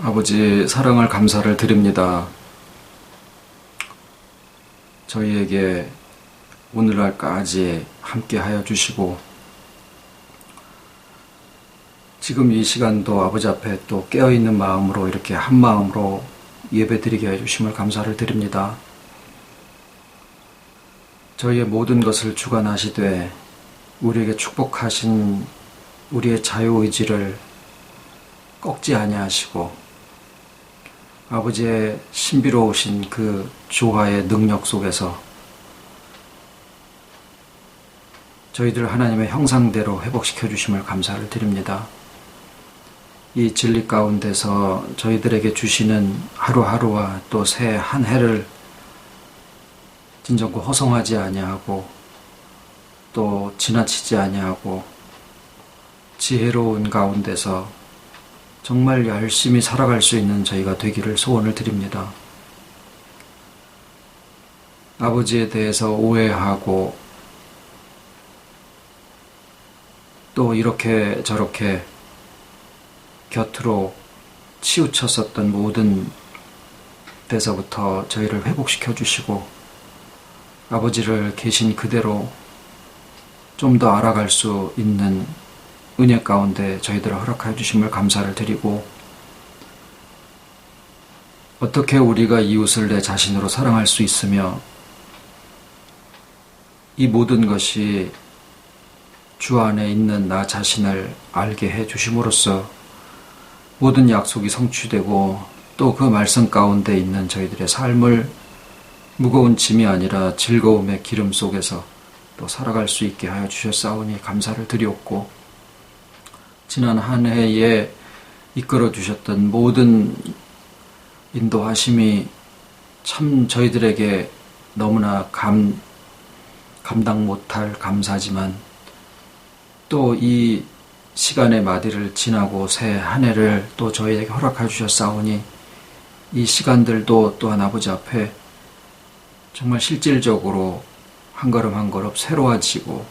아버지 사랑을 감사를 드립니다. 저희에게 오늘날까지 함께하여 주시고 지금 이 시간도 아버지 앞에 또 깨어있는 마음으로 이렇게 한 마음으로 예배드리게 해주심을 감사를 드립니다. 저희의 모든 것을 주관하시되 우리에게 축복하신 우리의 자유의지를 꺾지 아니하시고 아버지의 신비로우신 그 조화의 능력 속에서 저희들 하나님의 형상대로 회복시켜 주심을 감사를 드립니다. 이 진리 가운데서 저희들에게 주시는 하루하루와 또 새 한 해를 진정코 허송하지 아니하고 또 지나치지 아니하고 지혜로운 가운데서 정말 열심히 살아갈 수 있는 저희가 되기를 소원을 드립니다. 아버지에 대해서 오해하고 또 이렇게 저렇게 곁으로 치우쳤었던 모든 데서부터 저희를 회복시켜 주시고 아버지를 계신 그대로 좀 더 알아갈 수 있는 은혜 가운데 저희들을 허락하여 주심을 감사를 드리고 어떻게 우리가 이웃을 내 자신으로 사랑할 수 있으며 이 모든 것이 주 안에 있는 나 자신을 알게 해 주심으로써 모든 약속이 성취되고 또 그 말씀 가운데 있는 저희들의 삶을 무거운 짐이 아니라 즐거움의 기름 속에서 또 살아갈 수 있게 하여 주셨사오니 감사를 드리옵고 지난 한 해에 이끌어 주셨던 모든 인도하심이 참 저희들에게 너무나 감당 못할 감사지만 또 이 시간의 마디를 지나고 새 한 해를 또 저희에게 허락해 주셨사오니 이 시간들도 또한 아버지 앞에 정말 실질적으로 한 걸음 한 걸음 새로워지고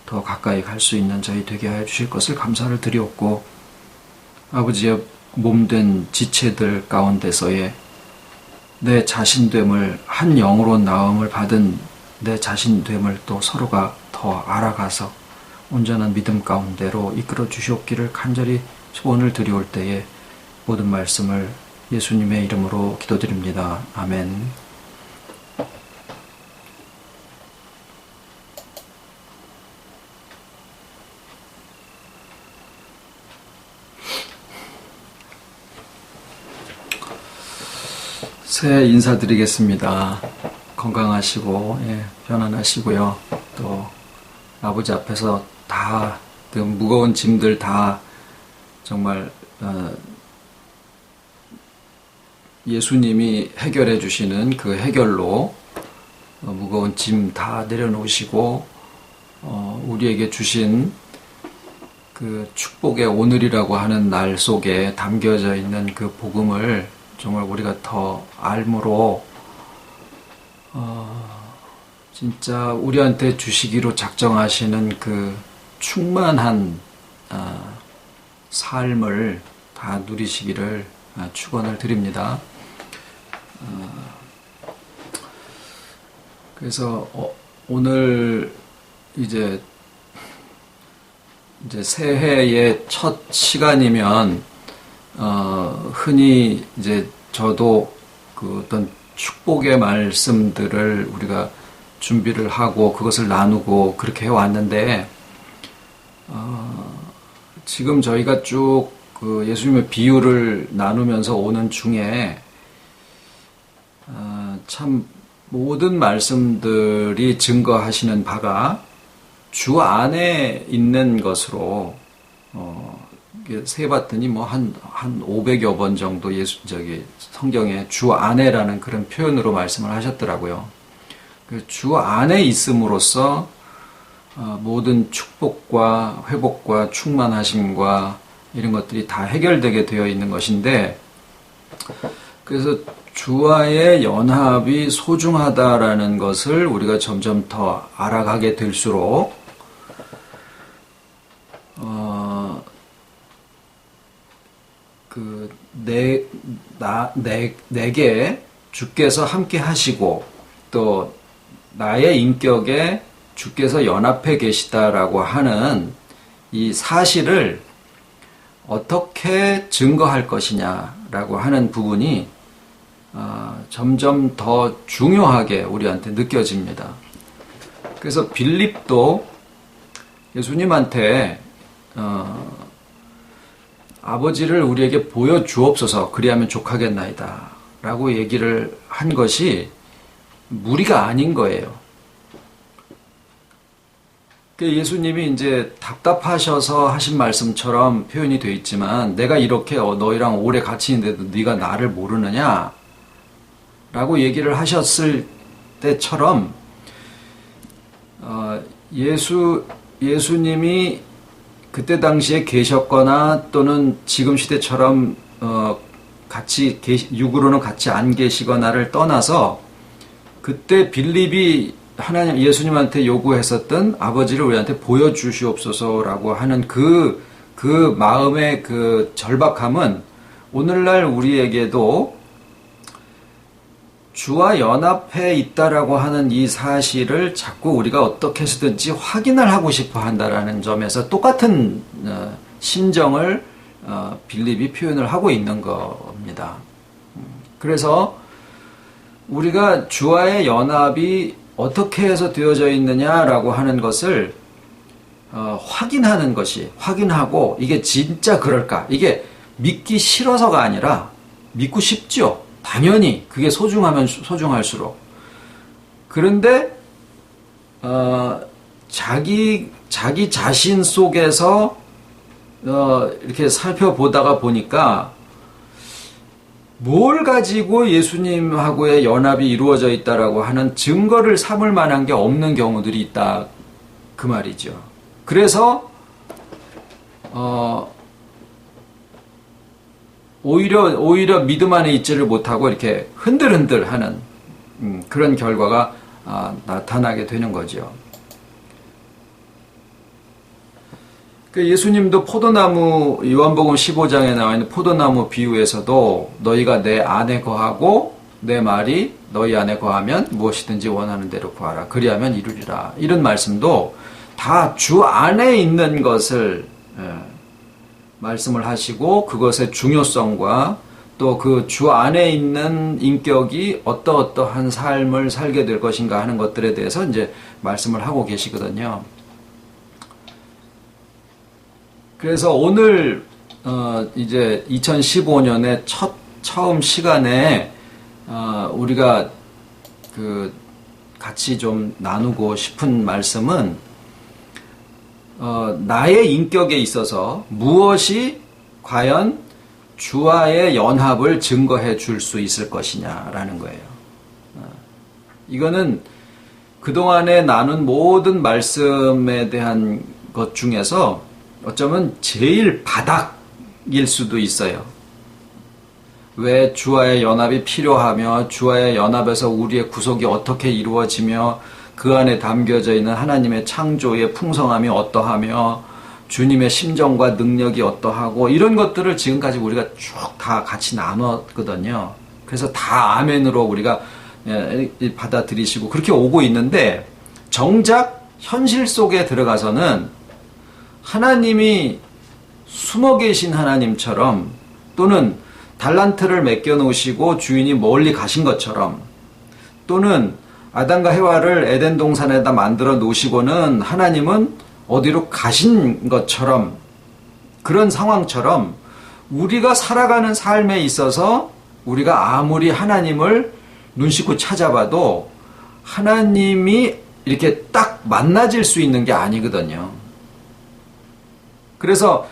더 가까이 갈 수 있는 저희 되게 하여 주실 것을 감사를 드리옵고 아버지의 몸된 지체들 가운데서의 내 자신됨을 한 영으로 나음을 받은 내 자신됨을 또 서로가 더 알아가서 온전한 믿음 가운데로 이끌어 주시옵기를 간절히 소원을 드리올 때에 모든 말씀을 예수님의 이름으로 기도드립니다. 아멘. 새해 인사드리겠습니다. 건강하시고 편안하시고요. 또 아버지 앞에서 다 무거운 짐들 다 정말 예수님이 해결해 주시는 그 해결로 무거운 짐 다 내려놓으시고 우리에게 주신 그 축복의 오늘이라고 하는 날 속에 담겨져 있는 그 복음을 정말 우리가 더 알므로 진짜 우리한테 주시기로 작정하시는 그 충만한 삶을 다 누리시기를 축원을 드립니다. 그래서 오늘 이제 새해의 첫 시간이면 흔히 이제 저도 그 어떤 축복의 말씀들을 우리가 준비를 하고 그것을 나누고 그렇게 해왔는데 지금 저희가 쭉 그 예수님의 비유를 나누면서 오는 중에 참 모든 말씀들이 증거하시는 바가 주 안에 있는 것으로 세봤더니 뭐 한 500여 번 정도 성경에 주 안에라는 그런 표현으로 말씀을 하셨더라고요. 주 안에 있음으로써 모든 축복과 회복과 충만하심과 이런 것들이 다 해결되게 되어 있는 것인데 그래서 주와의 연합이 소중하다라는 것을 우리가 점점 더 알아가게 될수록 내게 주께서 함께 하시고 또 나의 인격에 주께서 연합해 계시다라고 하는 이 사실을 어떻게 증거할 것이냐라고 하는 부분이 점점 더 중요하게 우리한테 느껴집니다. 그래서 빌립도 예수님한테 아버지를 우리에게 보여주옵소서 그리하면 족하겠나이다 라고 얘기를 한 것이 무리가 아닌 거예요. 예수님이 이제 답답하셔서 하신 말씀처럼 표현이 되어 있지만 내가 이렇게 너희랑 오래 같이 있는데도 네가 나를 모르느냐 라고 얘기를 하셨을 때처럼 예수님이 그때 당시에 계셨거나 또는 지금 시대처럼 같이 육으로는 같이 안 계시거나를 떠나서 그때 빌립이 하나님 예수님한테 요구했었던 아버지를 우리한테 보여주시옵소서라고 하는 그 마음의 그 절박함은 오늘날 우리에게도 주와 연합해 있다라고 하는 이 사실을 자꾸 우리가 어떻게 해서든지 확인을 하고 싶어 한다라는 점에서 똑같은 심정을 빌립이 표현을 하고 있는 겁니다. 그래서 우리가 주와의 연합이 어떻게 해서 되어져 있느냐라고 하는 것을 확인하고 이게 진짜 그럴까? 이게 믿기 싫어서가 아니라 믿고 싶죠. 당연히 그게 소중하면 소중할수록. 그런데 자기 자신 속에서 이렇게 살펴보다가 보니까 뭘 가지고 예수님하고의 연합이 이루어져 있다라고 하는 증거를 삼을 만한 게 없는 경우들이 있다 그 말이죠. 그래서 오히려 믿음 안에 있지를 못하고 이렇게 흔들흔들하는 그런 결과가 나타나게 되는 거죠. 예수님도 포도나무 요한복음 15장에 나와 있는 포도나무 비유에서도 너희가 내 안에 거하고 내 말이 너희 안에 거하면 무엇이든지 원하는 대로 구하라 그리하면 이루리라 이런 말씀도 다 주 안에 있는 것을 말씀을 하시고 그것의 중요성과 또 그 주 안에 있는 인격이 어떠한 삶을 살게 될 것인가 하는 것들에 대해서 이제 말씀을 하고 계시거든요. 그래서 오늘 이제 2015년의 처음 시간에 우리가 같이 좀 나누고 싶은 말씀은 나의 인격에 있어서 무엇이 과연 주와의 연합을 증거해 줄 수 있을 것이냐라는 거예요. 이거는 그동안에 나눈 모든 말씀에 대한 것 중에서 어쩌면 제일 바닥일 수도 있어요. 왜 주와의 연합이 필요하며 주와의 연합에서 우리의 구속이 어떻게 이루어지며 그 안에 담겨져 있는 하나님의 창조의 풍성함이 어떠하며 주님의 심정과 능력이 어떠하고 이런 것들을 지금까지 우리가 쭉 다 같이 나눴거든요. 그래서 다 아멘으로 우리가 받아들이시고 그렇게 오고 있는데 정작 현실 속에 들어가서는 하나님이 숨어 계신 하나님처럼 또는 달란트를 맡겨 놓으시고 주인이 멀리 가신 것처럼 또는 아담과 해와를 에덴 동산에다 만들어 놓으시고는 하나님은 어디로 가신 것처럼 그런 상황처럼 우리가 살아가는 삶에 있어서 우리가 아무리 하나님을 눈 씻고 찾아봐도 하나님이 이렇게 딱 만나질 수 있는 게 아니거든요. 그래서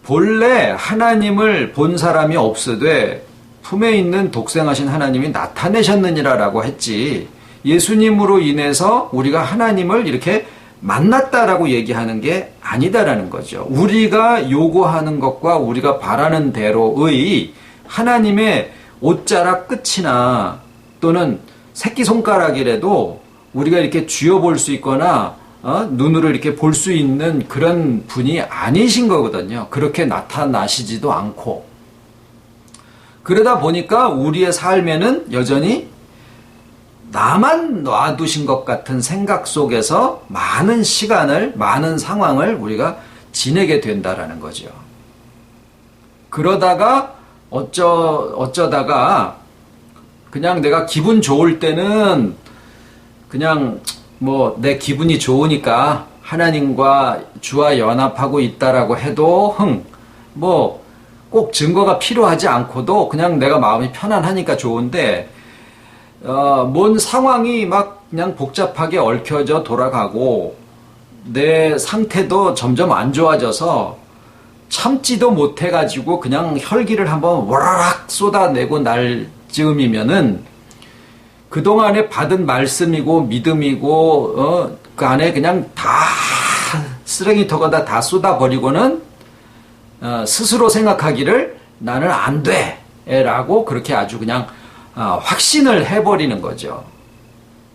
본래 하나님을 본 사람이 없으되 품에 있는 독생하신 하나님이 나타내셨느니라라고 했지 예수님으로 인해서 우리가 하나님을 이렇게 만났다라고 얘기하는 게 아니다라는 거죠. 우리가 요구하는 것과 우리가 바라는 대로의 하나님의 옷자락 끝이나 또는 새끼손가락이라도 우리가 이렇게 쥐어볼 수 있거나 눈으로 이렇게 볼 수 있는 그런 분이 아니신 거거든요. 그렇게 나타나시지도 않고. 그러다 보니까 우리의 삶에는 여전히 나만 놔두신 것 같은 생각 속에서 많은 시간을, 많은 상황을 우리가 지내게 된다라는 거죠. 그러다가 어쩌다가 그냥 내가 기분 좋을 때는 그냥 뭐 내 기분이 좋으니까 하나님과 주와 연합하고 있다라고 해도 뭐 꼭 증거가 필요하지 않고도 그냥 내가 마음이 편안하니까 좋은데 뭔 상황이 막 그냥 복잡하게 얽혀져 돌아가고 내 상태도 점점 안 좋아져서 참지도 못해가지고 그냥 혈기를 한번 와라락 쏟아내고 날 즈음이면은 그동안에 받은 말씀이고 믿음이고 그 안에 그냥 다 쓰레기통에다 다 쏟아버리고는 스스로 생각하기를 나는 안 돼 라고 그렇게 아주 그냥 확신을 해버리는 거죠.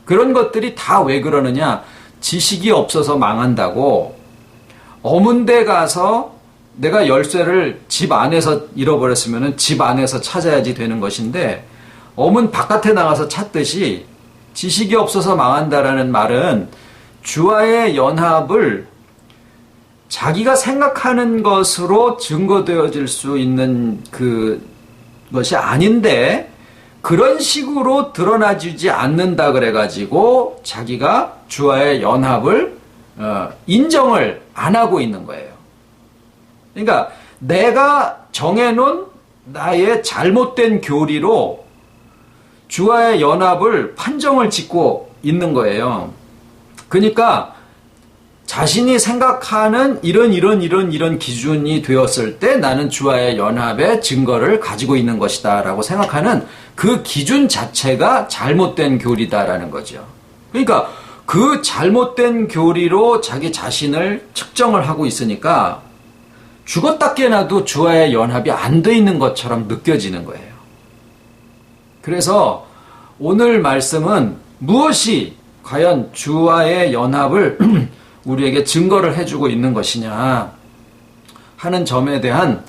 그런 것들이 다 왜 그러느냐, 지식이 없어서 망한다고. 어문대 가서 내가 열쇠를 집 안에서 잃어버렸으면 집 안에서 찾아야지 되는 것인데, 어문 바깥에 나가서 찾듯이 지식이 없어서 망한다라는 말은 주와의 연합을 자기가 생각하는 것으로 증거되어질 수 있는 그것이 아닌데 그런 식으로 드러나지지 않는다 그래가지고 자기가 주와의 연합을 인정을 안 하고 있는 거예요. 그러니까 내가 정해놓은 나의 잘못된 교리로 주와의 연합을 판정을 짓고 있는 거예요. 그러니까 자신이 생각하는 이런 기준이 되었을 때 나는 주와의 연합의 증거를 가지고 있는 것이다 라고 생각하는 그 기준 자체가 잘못된 교리다라는 거죠. 그러니까 그 잘못된 교리로 자기 자신을 측정을 하고 있으니까 죽었다 깨나도 주와의 연합이 안 돼 있는 것처럼 느껴지는 거예요. 그래서 오늘 말씀은 무엇이 과연 주와의 연합을 우리에게 증거를 해주고 있는 것이냐 하는 점에 대한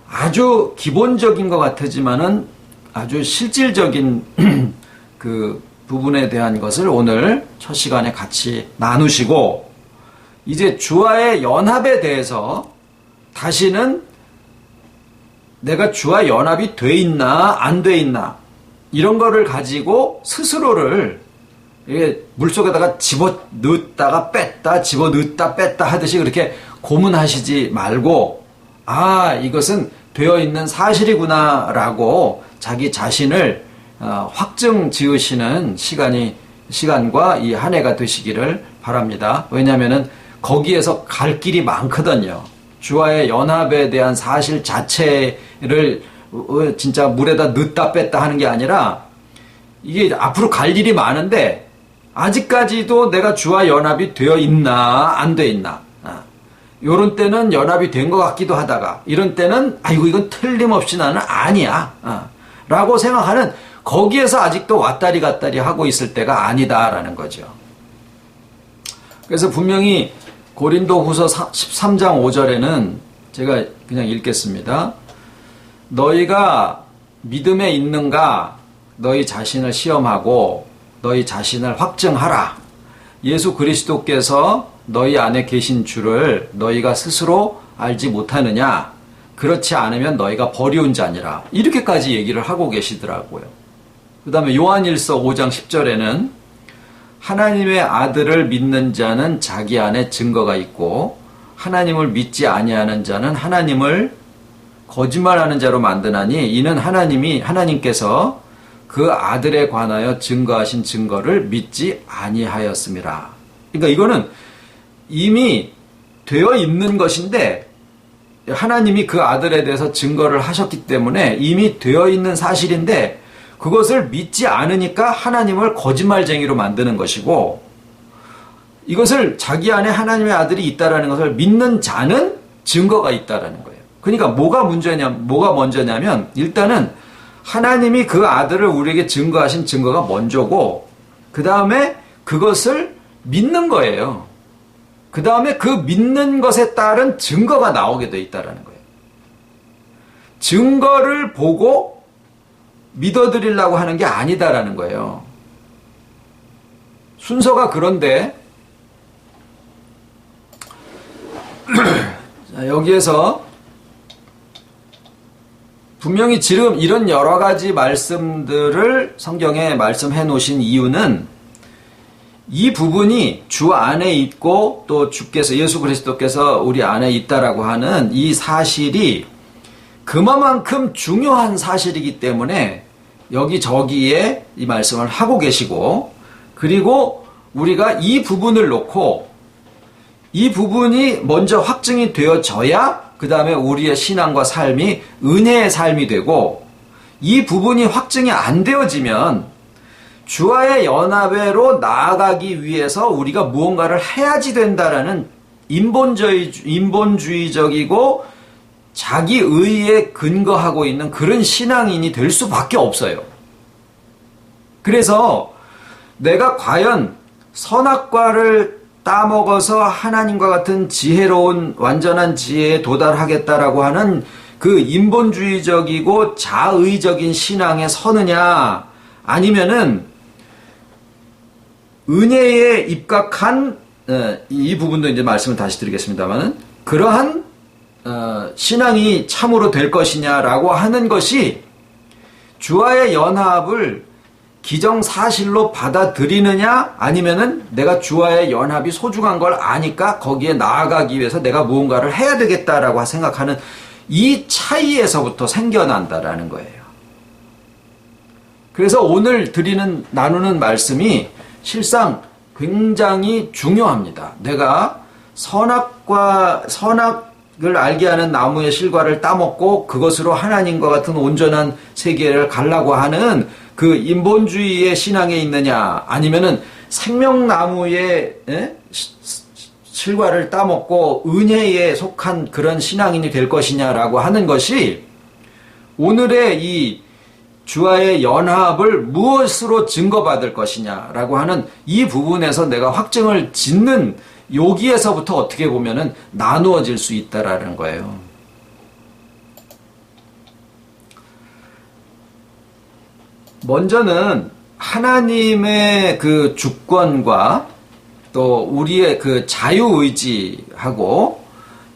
아주 기본적인 것 같지만은 아주 실질적인 그 부분에 대한 것을 오늘 첫 시간에 같이 나누시고, 이제 주와의 연합에 대해서 다시는 내가 주와 연합이 돼 있나 안 돼 있나 이런 거를 가지고 스스로를 물속에다가 집어넣었다가 뺐다 집어넣었다 뺐다 하듯이 그렇게 고문하시지 말고, 이것은 되어 있는 사실이구나 라고 자기 자신을 확증 지으시는 시간과 이 한 해가 되시기를 바랍니다. 왜냐하면은 거기에서 갈 길이 많거든요. 주와의 연합에 대한 사실 자체를 진짜 물에다 넣었다 뺐다 하는 게 아니라 이게 앞으로 갈 일이 많은데 아직까지도 내가 주와 연합이 되어 있나 안 돼 있나, 요런 때는 연합이 된 것 같기도 하다가 이런 때는 이건 틀림없이 나는 아니야 라고 생각하는, 거기에서 아직도 왔다리 갔다리 하고 있을 때가 아니다라는 거죠. 그래서 분명히 고린도후서 13장 5절에는 제가 그냥 읽겠습니다. 너희가 믿음에 있는가 너희 자신을 시험하고 너희 자신을 확증하라. 예수 그리스도께서 너희 안에 계신 줄을 너희가 스스로 알지 못하느냐? 그렇지 않으면 너희가 버리운 자니라. 이렇게까지 얘기를 하고 계시더라고요. 그 다음에 요한일서 5장 10절에는 하나님의 아들을 믿는 자는 자기 안에 증거가 있고 하나님을 믿지 아니하는 자는 하나님을 거짓말하는 자로 만드나니 이는 하나님께서 그 아들에 관하여 증거하신 증거를 믿지 아니하였음이라. 그러니까 이거는 이미 되어 있는 것인데 하나님이 그 아들에 대해서 증거를 하셨기 때문에 이미 되어 있는 사실인데 그것을 믿지 않으니까 하나님을 거짓말쟁이로 만드는 것이고, 이것을 자기 안에 하나님의 아들이 있다라는 것을 믿는 자는 증거가 있다라는 거예요. 그러니까 뭐가 먼저냐면 일단은 하나님이 그 아들을 우리에게 증거하신 증거가 먼저고, 그 다음에 그것을 믿는 거예요. 그 다음에 그 믿는 것에 따른 증거가 나오게 돼 있다라는 거예요. 증거를 보고 믿어드리려고 하는 게 아니다라는 거예요. 순서가 그런데 자, 여기에서 분명히 지금 이런 여러 가지 말씀들을 성경에 말씀해 놓으신 이유는 이 부분이 주 안에 있고 또 주께서 예수 그리스도께서 우리 안에 있다라고 하는 이 사실이 그만큼 중요한 사실이기 때문에 여기저기에 이 말씀을 하고 계시고, 그리고 우리가 이 부분을 놓고 이 부분이 먼저 확증이 되어져야 그 다음에 우리의 신앙과 삶이 은혜의 삶이 되고, 이 부분이 확증이 안 되어지면 주와의 연합회로 나아가기 위해서 우리가 무언가를 해야지 된다라는 인본주의적이고 자기 의에 근거하고 있는 그런 신앙인이 될 수밖에 없어요. 그래서 내가 과연 선악과를 따먹어서 하나님과 같은 지혜로운 완전한 지혜에 도달하겠다라고 하는 그 인본주의적이고 자의적인 신앙에 서느냐, 아니면은 은혜에 입각한 이 부분도 이제 말씀을 다시 드리겠습니다만은 그러한 신앙이 참으로 될 것이냐라고 하는 것이 주와의 연합을 기정사실로 받아들이느냐, 아니면은 내가 주와의 연합이 소중한 걸 아니까 거기에 나아가기 위해서 내가 무언가를 해야 되겠다라고 생각하는 이 차이에서부터 생겨난다라는 거예요. 그래서 오늘 나누는 말씀이 실상 굉장히 중요합니다. 내가 선악을 알게 하는 나무의 실과를 따먹고 그것으로 하나님과 같은 온전한 세계를 가려고 하는 그 인본주의의 신앙에 있느냐, 아니면은 생명나무의 실과를 따먹고 은혜에 속한 그런 신앙인이 될 것이냐라고 하는 것이 오늘의 이 주와의 연합을 무엇으로 증거받을 것이냐라고 하는 이 부분에서 내가 확증을 짓는 여기에서부터 어떻게 보면은 나누어질 수 있다라는 거예요. 먼저는 하나님의 그 주권과 또 우리의 그 자유의지하고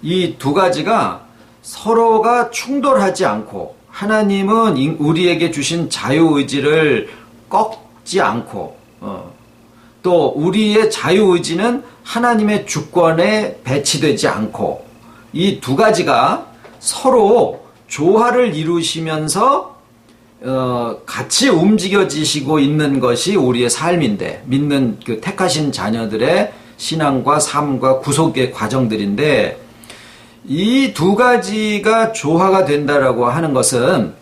이 두 가지가 서로가 충돌하지 않고, 하나님은 우리에게 주신 자유의지를 꺾지 않고, 또 우리의 자유의지는 하나님의 주권에 배치되지 않고, 이 두 가지가 서로 조화를 이루시면서 같이 움직여지시고 있는 것이 우리의 삶인데, 믿는 그 택하신 자녀들의 신앙과 삶과 구속의 과정들인데, 이 두 가지가 조화가 된다라고 하는 것은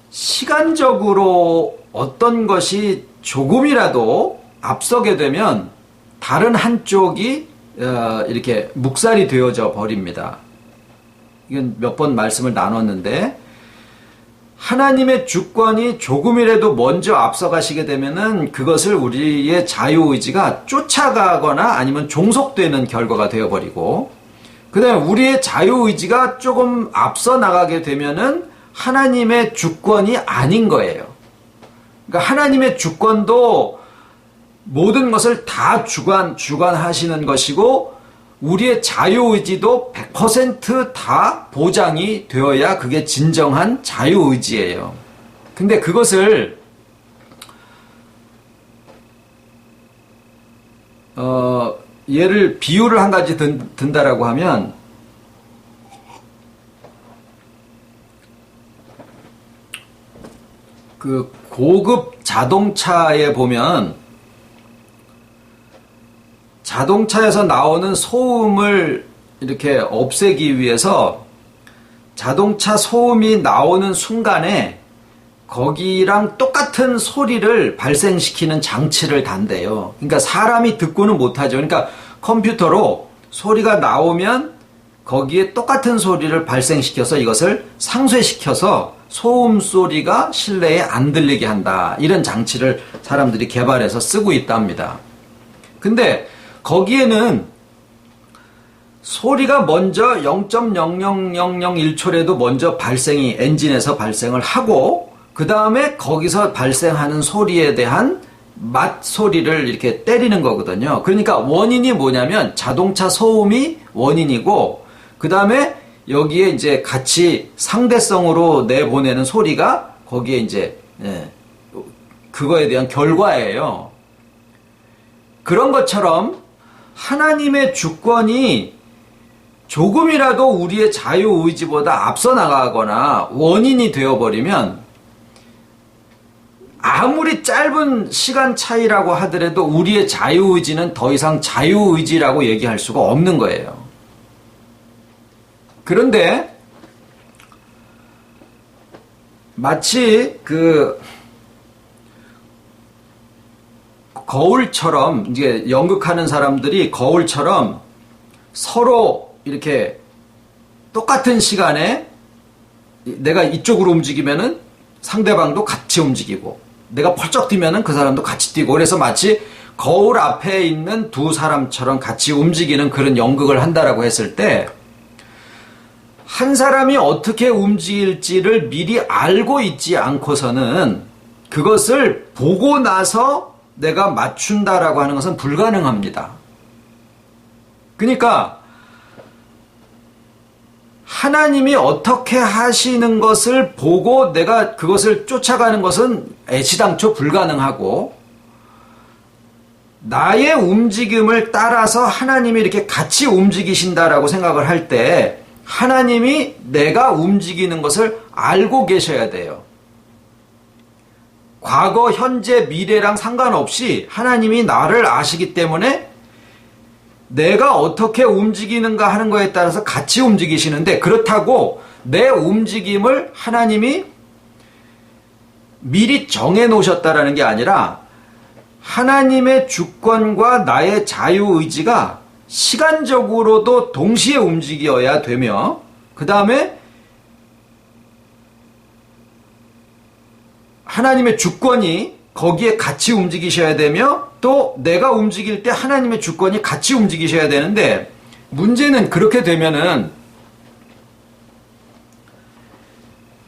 시간적으로 어떤 것이 조금이라도 앞서게 되면 다른 한쪽이 이렇게 묵살이 되어져 버립니다. 이건 몇 번 말씀을 나눴는데, 하나님의 주권이 조금이라도 먼저 앞서가시게 되면은 그것을 우리의 자유의지가 쫓아가거나 아니면 종속되는 결과가 되어버리고, 그 다음에 우리의 자유의지가 조금 앞서 나가게 되면은 하나님의 주권이 아닌 거예요. 그러니까 하나님의 주권도 모든 것을 다 주관하시는 것이고, 우리의 자유의지도 100% 다 보장이 되어야 그게 진정한 자유의지예요. 근데 그것을 비유를 한 가지 든다라고 하면, 그 고급 자동차에 보면 자동차에서 나오는 소음을 이렇게 없애기 위해서 자동차 소음이 나오는 순간에 거기랑 똑같은 소리를 발생시키는 장치를 단대요. 그러니까 사람이 듣고는 못하죠. 그러니까 컴퓨터로 소리가 나오면 거기에 똑같은 소리를 발생시켜서 이것을 상쇄시켜서 소음 소리가 실내에 안 들리게 한다. 이런 장치를 사람들이 개발해서 쓰고 있답니다. 근데 거기에는 소리가 먼저 0.00001초라도 먼저 발생이 엔진에서 발생을 하고 그 다음에 거기서 발생하는 소리에 대한 맛 소리를 이렇게 때리는 거거든요. 그러니까 원인이 뭐냐면 자동차 소음이 원인이고 그 다음에 여기에 이제 같이 상대성으로 내보내는 소리가 거기에 이제 그거에 대한 결과예요. 그런 것처럼 하나님의 주권이 조금이라도 우리의 자유의지보다 앞서 나가거나 원인이 되어버리면 아무리 짧은 시간 차이라고 하더라도 우리의 자유의지는 더 이상 자유의지라고 얘기할 수가 없는 거예요. 그런데 마치 그 거울처럼 이제 연극하는 사람들이 거울처럼 서로 이렇게 똑같은 시간에 내가 이쪽으로 움직이면은 상대방도 같이 움직이고 내가 펄쩍 뛰면은 그 사람도 같이 뛰고 그래서 마치 거울 앞에 있는 두 사람처럼 같이 움직이는 그런 연극을 한다라고 했을 때 한 사람이 어떻게 움직일지를 미리 알고 있지 않고서는 그것을 보고 나서 내가 맞춘다라고 하는 것은 불가능합니다. 그러니까 하나님이 어떻게 하시는 것을 보고 내가 그것을 쫓아가는 것은 애시당초 불가능하고 나의 움직임을 따라서 하나님이 이렇게 같이 움직이신다라고 생각을 할 때 하나님이 내가 움직이는 것을 알고 계셔야 돼요. 과거, 현재, 미래랑 상관없이 하나님이 나를 아시기 때문에 내가 어떻게 움직이는가 하는 거에 따라서 같이 움직이시는데 그렇다고 내 움직임을 하나님이 미리 정해 놓으셨다라는 게 아니라 하나님의 주권과 나의 자유의지가 시간적으로도 동시에 움직여야 되며 그 다음에 하나님의 주권이 거기에 같이 움직이셔야 되며 또 내가 움직일 때 하나님의 주권이 같이 움직이셔야 되는데 문제는 그렇게 되면은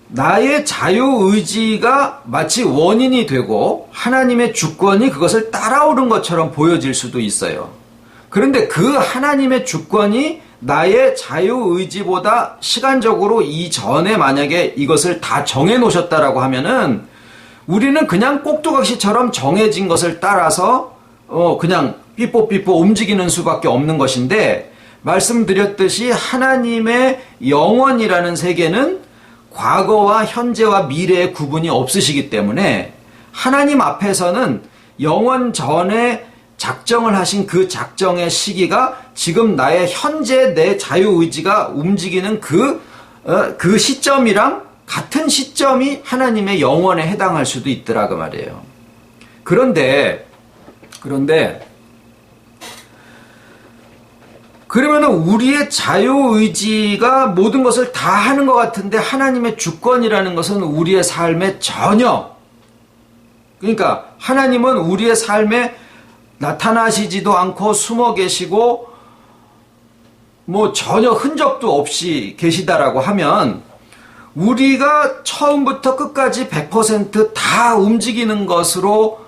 나의 자유의지가 마치 원인이 되고 하나님의 주권이 그것을 따라오는 것처럼 보여질 수도 있어요. 그런데 그 하나님의 주권이 나의 자유의지보다 시간적으로 이전에 만약에 이것을 다 정해 놓으셨다라고 하면은 우리는 그냥 꼭두각시처럼 정해진 것을 따라서 그냥 삐뽀삐뽀 움직이는 수밖에 없는 것인데 말씀드렸듯이 하나님의 영원이라는 세계는 과거와 현재와 미래의 구분이 없으시기 때문에 하나님 앞에서는 영원 전에 작정을 하신 그 작정의 시기가 지금 나의 현재 내 자유의지가 움직이는 그 시점이랑 같은 시점이 하나님의 영원에 해당할 수도 있더라 그 말이에요. 그런데 그러면은 우리의 자유의지가 모든 것을 다 하는 것 같은데 하나님의 주권이라는 것은 우리의 삶에 전혀 그러니까 하나님은 우리의 삶에 나타나시지도 않고 숨어 계시고 뭐 전혀 흔적도 없이 계시다라고 하면 우리가 처음부터 끝까지 100% 움직이는 것으로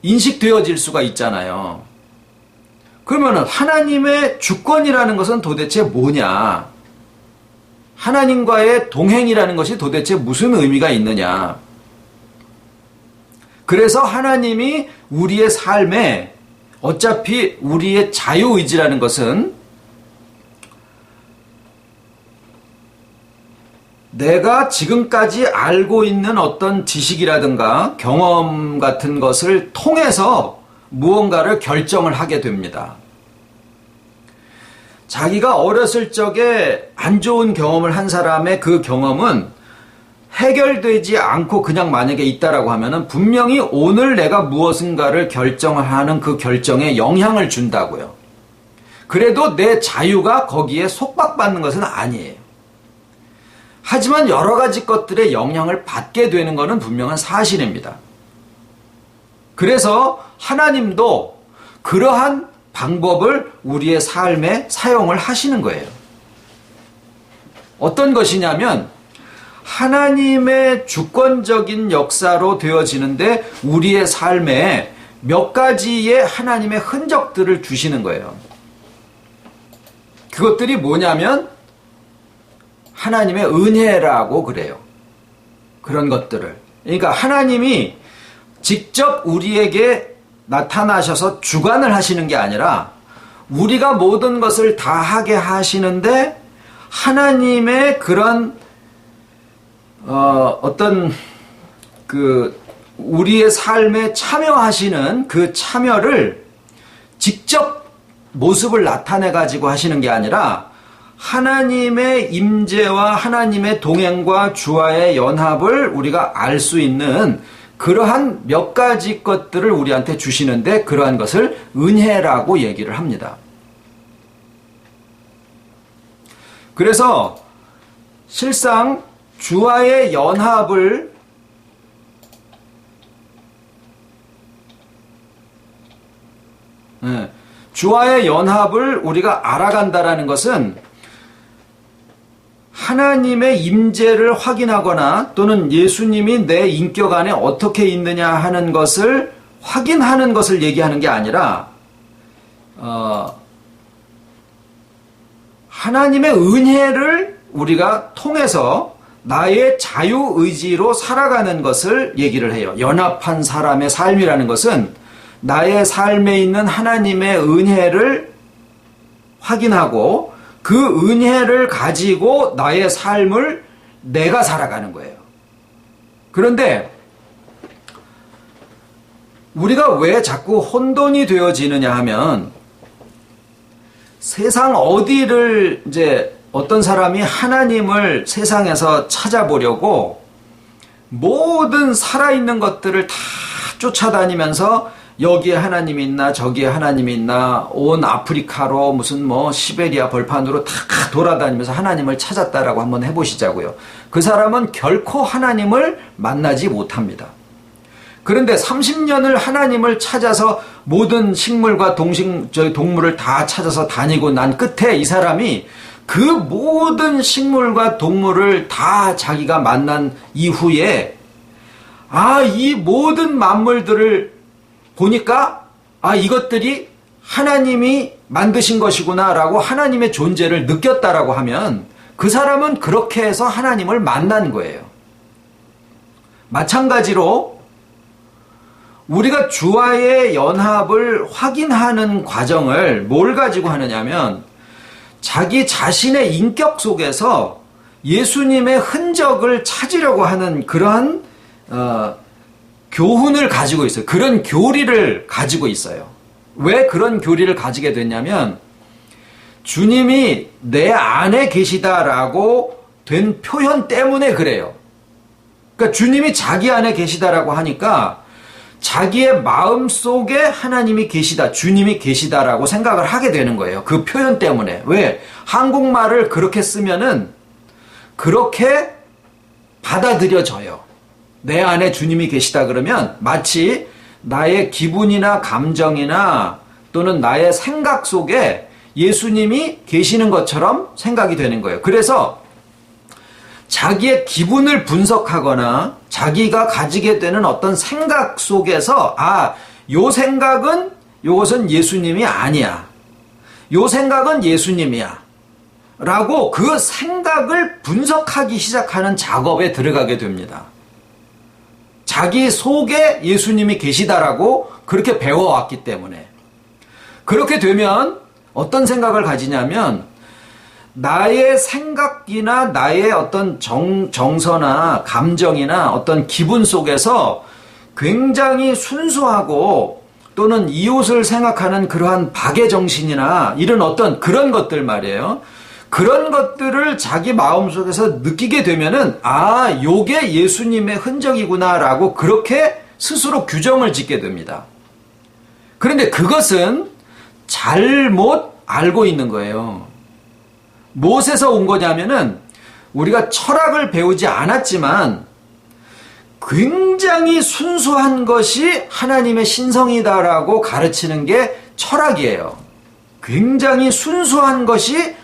인식되어질 수가 있잖아요. 그러면 하나님의 주권이라는 것은 도대체 뭐냐? 하나님과의 동행이라는 것이 도대체 무슨 의미가 있느냐? 그래서 하나님이 우리의 삶에 어차피 우리의 자유의지라는 것은 내가 지금까지 알고 있는 어떤 지식이라든가 경험 같은 것을 통해서 무언가를 결정을 하게 됩니다. 자기가 어렸을 적에 안 좋은 경험을 한 사람의 그 경험은 해결되지 않고 그냥 만약에 있다라고 하면은 분명히 오늘 내가 무엇인가를 결정을 하는 그 결정에 영향을 준다고요. 그래도 내 자유가 거기에 속박받는 것은 아니에요. 하지만 여러 가지 것들의 영향을 받게 되는 것은 분명한 사실입니다. 그래서 하나님도 그러한 방법을 우리의 삶에 사용을 하시는 거예요. 어떤 것이냐면 하나님의 주권적인 역사로 되어지는데 우리의 삶에 몇 가지의 하나님의 흔적들을 주시는 거예요. 그것들이 뭐냐면 하나님의 은혜라고 그래요. 그런 것들을. 그러니까 하나님이 직접 우리에게 나타나셔서 주관을 하시는 게 아니라 우리가 모든 것을 다 하게 하시는데 하나님의 그런 어떤 우리의 삶에 참여하시는 그 참여를 직접 모습을 나타내 가지고 하시는 게 아니라 하나님의 임재와 하나님의 동행과 주와의 연합을 우리가 알 수 있는 그러한 몇 가지 것들을 우리한테 주시는데 그러한 것을 은혜라고 얘기를 합니다. 그래서 실상 주와의 연합을 우리가 알아간다라는 것은 하나님의 임재를 확인하거나 또는 예수님이 내 인격 안에 어떻게 있느냐 하는 것을 확인하는 것을 얘기하는 게 아니라 하나님의 은혜를 우리가 통해서 나의 자유의지로 살아가는 것을 얘기를 해요. 연합한 사람의 삶이라는 것은 나의 삶에 있는 하나님의 은혜를 확인하고 그 은혜를 가지고 나의 삶을 내가 살아가는 거예요. 그런데 우리가 왜 자꾸 혼돈이 되어지느냐 하면 세상 어디를 이제 어떤 사람이 하나님을 세상에서 찾아보려고 모든 살아있는 것들을 다 쫓아다니면서 여기에 하나님이 있나 저기에 하나님이 있나 온 아프리카로 무슨 시베리아 벌판으로 다 돌아다니면서 하나님을 찾았다라고 한번 해보시자고요. 그 사람은 결코 하나님을 만나지 못합니다. 그런데 30년을 하나님을 찾아서 모든 식물과 동물을 다 찾아서 다니고 난 끝에 이 사람이 그 모든 식물과 동물을 다 자기가 만난 이후에 이 모든 만물들을 보니까 이것들이 하나님이 만드신 것이구나 라고 하나님의 존재를 느꼈다라고 하면 그 사람은 그렇게 해서 하나님을 만난 거예요. 마찬가지로 우리가 주와의 연합을 확인하는 과정을 뭘 가지고 하느냐면 자기 자신의 인격 속에서 예수님의 흔적을 찾으려고 하는 그러한 교훈을 가지고 있어요. 그런 교리를 가지고 있어요. 왜 그런 교리를 가지게 됐냐면 주님이 내 안에 계시다라고 된 표현 때문에 그래요. 그러니까 주님이 자기 안에 계시다라고 하니까 자기의 마음 속에 하나님이 계시다, 주님이 계시다라고 생각을 하게 되는 거예요. 그 표현 때문에. 왜? 한국말을 그렇게 쓰면은 그렇게 받아들여져요. 내 안에 주님이 계시다 그러면 마치 나의 기분이나 감정이나 또는 나의 생각 속에 예수님이 계시는 것처럼 생각이 되는 거예요. 그래서 자기의 기분을 분석하거나 자기가 가지게 되는 어떤 생각 속에서 요 생각은 요것은 예수님이 아니야. 요 생각은 예수님이야. 라고 그 생각을 분석하기 시작하는 작업에 들어가게 됩니다. 자기 속에 예수님이 계시다라고 그렇게 배워왔기 때문에. 그렇게 되면 어떤 생각을 가지냐면 나의 생각이나 나의 어떤 정서나 감정이나 어떤 기분 속에서 굉장히 순수하고 또는 이웃을 생각하는 그러한 박애정신이나 이런 어떤 그런 것들 말이에요. 그런 것들을 자기 마음속에서 느끼게 되면은 요게 예수님의 흔적이구나라고 그렇게 스스로 규정을 짓게 됩니다. 그런데 그것은 잘못 알고 있는 거예요. 무엇에서 온 거냐면은 우리가 철학을 배우지 않았지만 굉장히 순수한 것이 하나님의 신성이다라고 가르치는 게 철학이에요. 굉장히 순수한 것이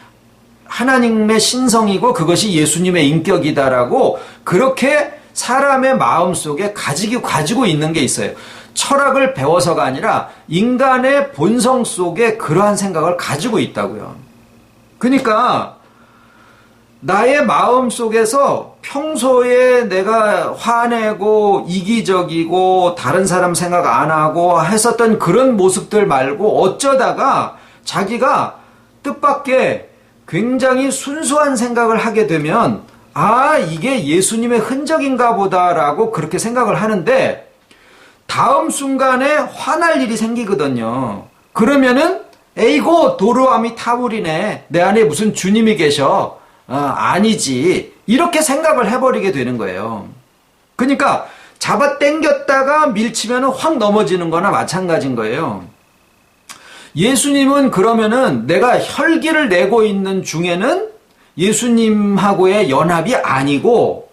하나님의 신성이고 그것이 예수님의 인격이다라고 그렇게 사람의 마음속에 가지고 있는 게 있어요. 철학을 배워서가 아니라 인간의 본성 속에 그러한 생각을 가지고 있다고요. 그러니까 나의 마음 속에서 평소에 내가 화내고 이기적이고 다른 사람 생각 안 하고 했었던 그런 모습들 말고 어쩌다가 자기가 뜻밖의 굉장히 순수한 생각을 하게 되면 아, 이게 예수님의 흔적인가 보다라고 그렇게 생각을 하는데 다음 순간에 화날 일이 생기거든요. 그러면은 에이고 도로아미 타불이네. 내 안에 무슨 주님이 계셔. 아니지. 이렇게 생각을 해버리게 되는 거예요. 그러니까 잡아 당겼다가 밀치면 확 넘어지는 거나 마찬가지인 거예요. 예수님은 그러면은 내가 혈기를 내고 있는 중에는 예수님하고의 연합이 아니고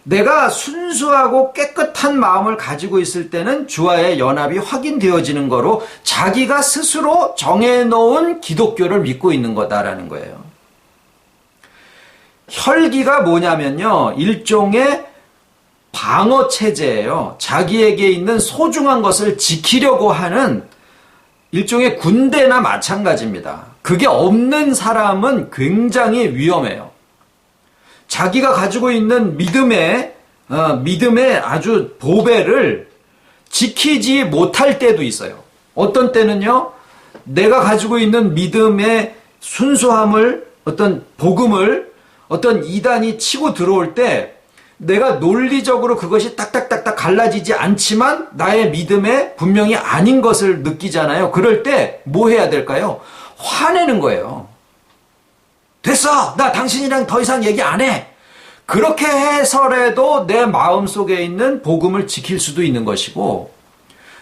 내가 순수하고 깨끗한 마음을 가지고 있을 때는 주와의 연합이 확인되어지는 거로 자기가 스스로 정해놓은 기독교를 믿고 있는 거다라는 거예요. 혈기가 뭐냐면요. 일종의 방어 체제예요. 자기에게 있는 소중한 것을 지키려고 하는 일종의 군대나 마찬가지입니다. 그게 없는 사람은 굉장히 위험해요. 자기가 가지고 있는 믿음의 아주 보배를 지키지 못할 때도 있어요. 어떤 때는요, 내가 가지고 있는 믿음의 순수함을, 어떤 복음을 어떤 이단이 치고 들어올 때 내가 논리적으로 그것이 딱딱딱딱 갈라지지 않지만 나의 믿음에 분명히 아닌 것을 느끼잖아요. 그럴 때 뭐 해야 될까요? 화내는 거예요. 됐어! 나 당신이랑 더 이상 얘기 안 해! 그렇게 해서라도 내 마음속에 있는 복음을 지킬 수도 있는 것이고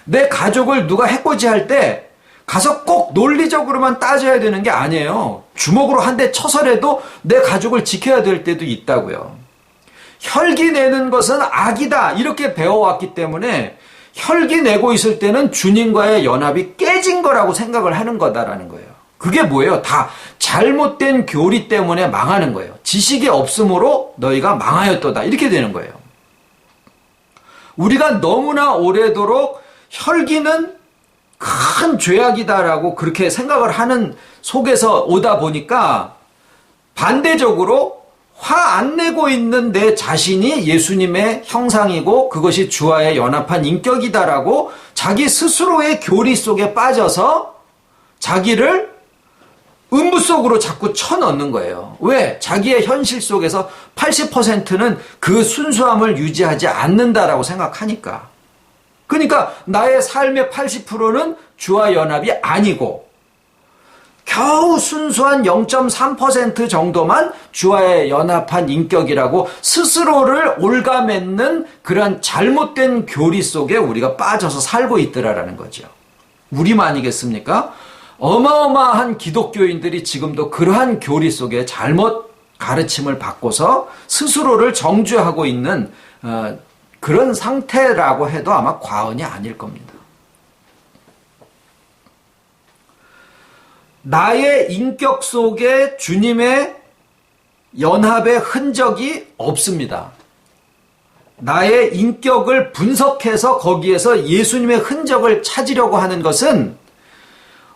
내 가족을 누가 해코지할 때 가서 꼭 논리적으로만 따져야 되는 게 아니에요. 주먹으로 한 대 쳐서라도 내 가족을 지켜야 될 때도 있다고요. 혈기 내는 것은 악이다 이렇게 배워왔기 때문에 혈기 내고 있을 때는 주님과의 연합이 깨진 거라고 생각을 하는 거다라는 거예요. 그게 뭐예요? 다 잘못된 교리 때문에 망하는 거예요. 지식이 없으므로 너희가 망하였도다 이렇게 되는 거예요. 우리가 너무나 오래도록 혈기는 큰 죄악이다라고 그렇게 생각을 하는 속에서 오다 보니까 반대적으로 화 안 내고 있는 내 자신이 예수님의 형상이고 그것이 주와의 연합한 인격이다라고 자기 스스로의 교리 속에 빠져서 자기를 음부 속으로 자꾸 쳐넣는 거예요. 왜? 자기의 현실 속에서 80%는 그 순수함을 유지하지 않는다라고 생각하니까. 그러니까 나의 삶의 80%는 주와 연합이 아니고 겨우 순수한 0.3% 정도만 주와의 연합한 인격이라고 스스로를 올가매는 그런 잘못된 교리 속에 우리가 빠져서 살고 있더라라는 거죠. 우리만이겠습니까? 어마어마한 기독교인들이 지금도 그러한 교리 속에 잘못 가르침을 받고서 스스로를 정죄하고 있는 그런 상태라고 해도 아마 과언이 아닐 겁니다. 나의 인격 속에 주님의 연합의 흔적이 없습니다. 나의 인격을 분석해서 거기에서 예수님의 흔적을 찾으려고 하는 것은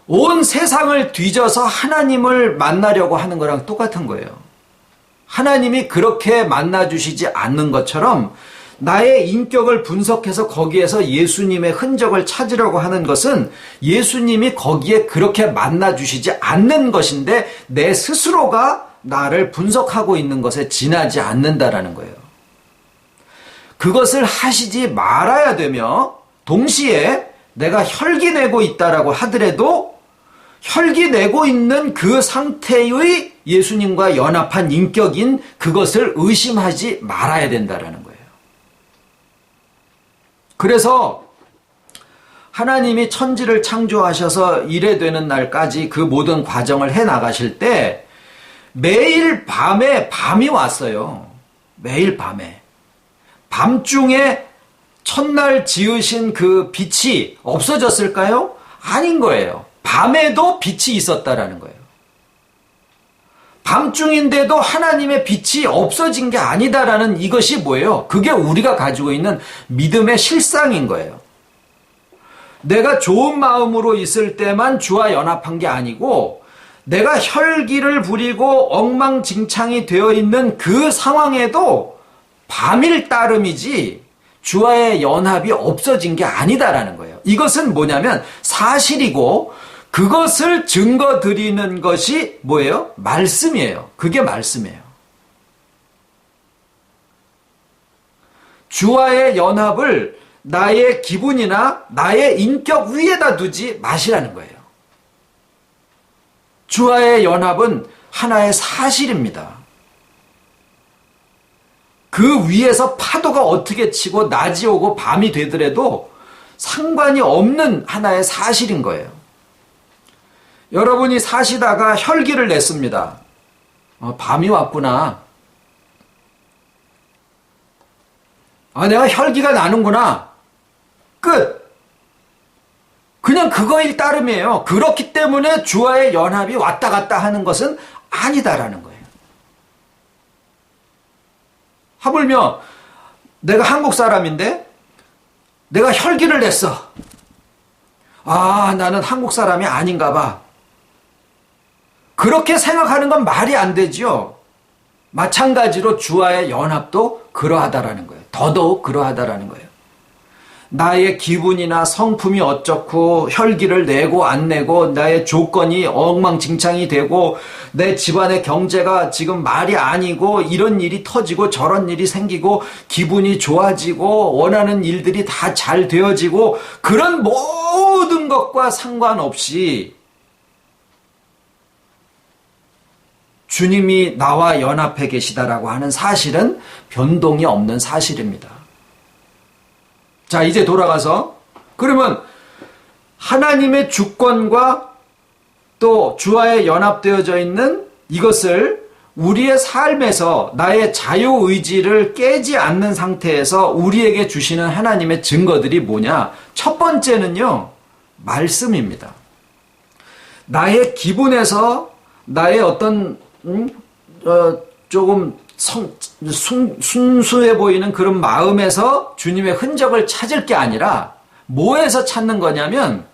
온 세상을 뒤져서 하나님을 만나려고 하는 거랑 똑같은 거예요. 하나님이 그렇게 만나주시지 않는 것처럼 나의 인격을 분석해서 거기에서 예수님의 흔적을 찾으려고 하는 것은 예수님이 거기에 그렇게 만나주시지 않는 것인데 내 스스로가 나를 분석하고 있는 것에 지나지 않는다라는 거예요. 그것을 하시지 말아야 되며 동시에 내가 혈기 내고 있다라고 하더라도 혈기 내고 있는 그 상태의 예수님과 연합한 인격인 그것을 의심하지 말아야 된다라는 거예요. 그래서 하나님이 천지를 창조하셔서 이래 되는 날까지 그 모든 과정을 해 나가실 때 매일 밤에 밤이 왔어요. 매일 밤에. 밤중에 첫날 지으신 그 빛이 없어졌을까요? 아닌 거예요. 밤에도 빛이 있었다라는 거예요. 밤중인데도 하나님의 빛이 없어진 게 아니다라는 이것이 뭐예요? 그게 우리가 가지고 있는 믿음의 실상인 거예요. 내가 좋은 마음으로 있을 때만 주와 연합한 게 아니고 내가 혈기를 부리고 엉망진창이 되어 있는 그 상황에도 밤일 따름이지 주와의 연합이 없어진 게 아니다라는 거예요. 이것은 뭐냐면 사실이고 그것을 증거 드리는 것이 뭐예요? 말씀이에요. 그게 말씀이에요. 주와의 연합을 나의 기분이나 나의 인격 위에다 두지 마시라는 거예요. 주와의 연합은 하나의 사실입니다. 그 위에서 파도가 어떻게 치고 낮이 오고 밤이 되더라도 상관이 없는 하나의 사실인 거예요. 여러분이 사시다가 혈기를 냈습니다. 밤이 왔구나. 내가 혈기가 나는구나. 끝. 그냥 그거일 따름이에요. 그렇기 때문에 주와의 연합이 왔다 갔다 하는 것은 아니다라는 거예요. 하물며 내가 한국 사람인데 내가 혈기를 냈어. 나는 한국 사람이 아닌가 봐. 그렇게 생각하는 건 말이 안 되죠. 마찬가지로 주와의 연합도 그러하다라는 거예요. 더더욱 그러하다라는 거예요. 나의 기분이나 성품이 어쩌고 혈기를 내고 안 내고 나의 조건이 엉망진창이 되고 내 집안의 경제가 지금 말이 아니고 이런 일이 터지고 저런 일이 생기고 기분이 좋아지고 원하는 일들이 다 잘 되어지고 그런 모든 것과 상관없이 주님이 나와 연합해 계시다라고 하는 사실은 변동이 없는 사실입니다. 자, 이제 돌아가서 그러면 하나님의 주권과 또 주와의 연합되어져 있는 이것을 우리의 삶에서 나의 자유의지를 깨지 않는 상태에서 우리에게 주시는 하나님의 증거들이 뭐냐? 첫 번째는요, 말씀입니다. 나의 기분에서 나의 어떤 조금 순수해 보이는 그런 마음에서 주님의 흔적을 찾을 게 아니라 뭐에서 찾는 거냐면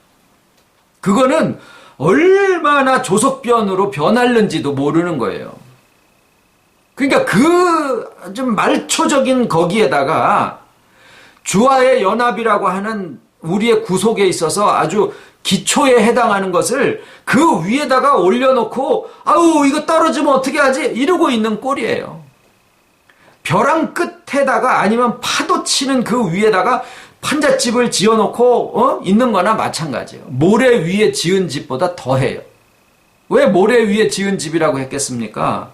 그거는 얼마나 조석변으로 변할는지도 모르는 거예요. 그러니까 그 좀 말초적인 거기에다가 주와의 연합이라고 하는 우리의 구속에 있어서 아주 기초에 해당하는 것을 그 위에다가 올려놓고 이거 떨어지면 어떻게 하지? 이러고 있는 꼴이에요. 벼랑 끝에다가 아니면 파도 치는 그 위에다가 판잣집을 지어놓고 있는 거나 마찬가지예요. 모래 위에 지은 집보다 더해요. 왜 모래 위에 지은 집이라고 했겠습니까?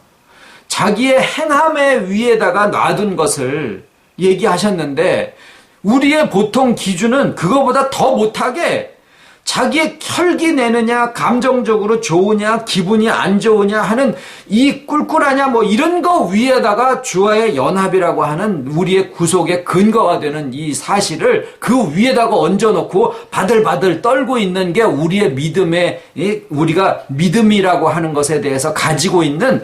자기의 행함의 위에다가 놔둔 것을 얘기하셨는데 우리의 보통 기준은 그거보다 더 못하게 자기의 혈기 내느냐, 감정적으로 좋으냐, 기분이 안 좋으냐 하는 이 꿀꿀하냐 뭐 이런 거 위에다가 주와의 연합이라고 하는 우리의 구속의 근거가 되는 이 사실을 그 위에다가 얹어놓고 바들바들 떨고 있는 게 우리의 믿음의, 우리가 믿음이라고 하는 것에 대해서 가지고 있는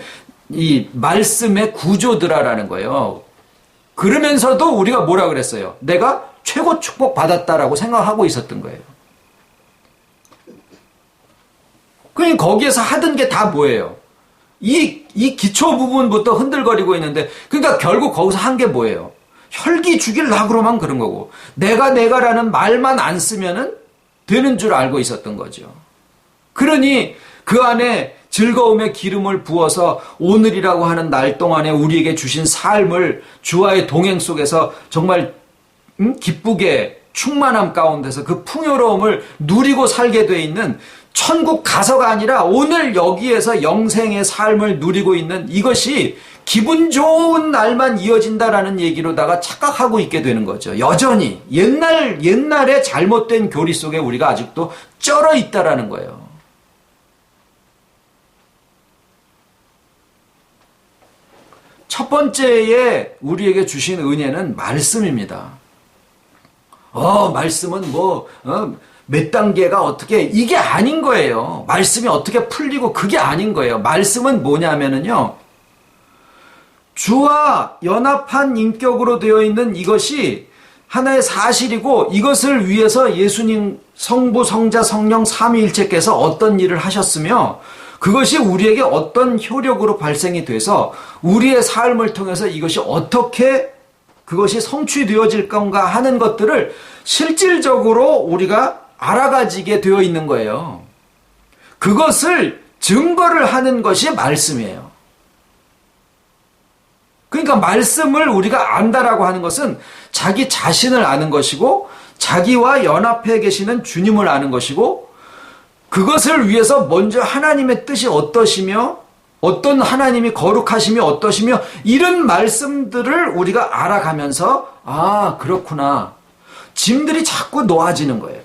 이 말씀의 구조들아라는 거예요. 그러면서도 우리가 뭐라 그랬어요? 내가 최고 축복 받았다라고 생각하고 있었던 거예요. 그러니까 거기에서 하던 게 다 뭐예요? 이 기초 부분부터 흔들거리고 있는데, 그러니까 결국 거기서 한 게 뭐예요? 혈기 죽이려고만 그런 거고, 내가라는 말만 안 쓰면은 되는 줄 알고 있었던 거죠. 그러니 그 안에 즐거움의 기름을 부어서 오늘이라고 하는 날 동안에 우리에게 주신 삶을 주와의 동행 속에서 정말 기쁘게 충만함 가운데서 그 풍요로움을 누리고 살게 돼 있는 천국 가서가 아니라 오늘 여기에서 영생의 삶을 누리고 있는 이것이 기분 좋은 날만 이어진다라는 얘기로다가 착각하고 있게 되는 거죠. 여전히 옛날에 잘못된 교리 속에 우리가 아직도 쩔어 있다라는 거예요. 첫 번째에 우리에게 주신 은혜는 말씀입니다. 말씀은 몇 단계가 어떻게 이게 아닌 거예요. 말씀이 어떻게 풀리고 그게 아닌 거예요. 말씀은 뭐냐면은요. 주와 연합한 인격으로 되어 있는 이것이 하나의 사실이고 이것을 위해서 예수님 성부 성자 성령 삼위일체께서 어떤 일을 하셨으며 그것이 우리에게 어떤 효력으로 발생이 돼서 우리의 삶을 통해서 이것이 어떻게 그것이 성취되어질 건가 하는 것들을 실질적으로 우리가 알아가지게 되어 있는 거예요. 그것을 증거를 하는 것이 말씀이에요. 그러니까 말씀을 우리가 안다라고 하는 것은 자기 자신을 아는 것이고 자기와 연합해 계시는 주님을 아는 것이고 그것을 위해서 먼저 하나님의 뜻이 어떠시며 어떤 하나님이 거룩하심이 어떠시며 이런 말씀들을 우리가 알아가면서 아 그렇구나. 짐들이 자꾸 놓아지는 거예요.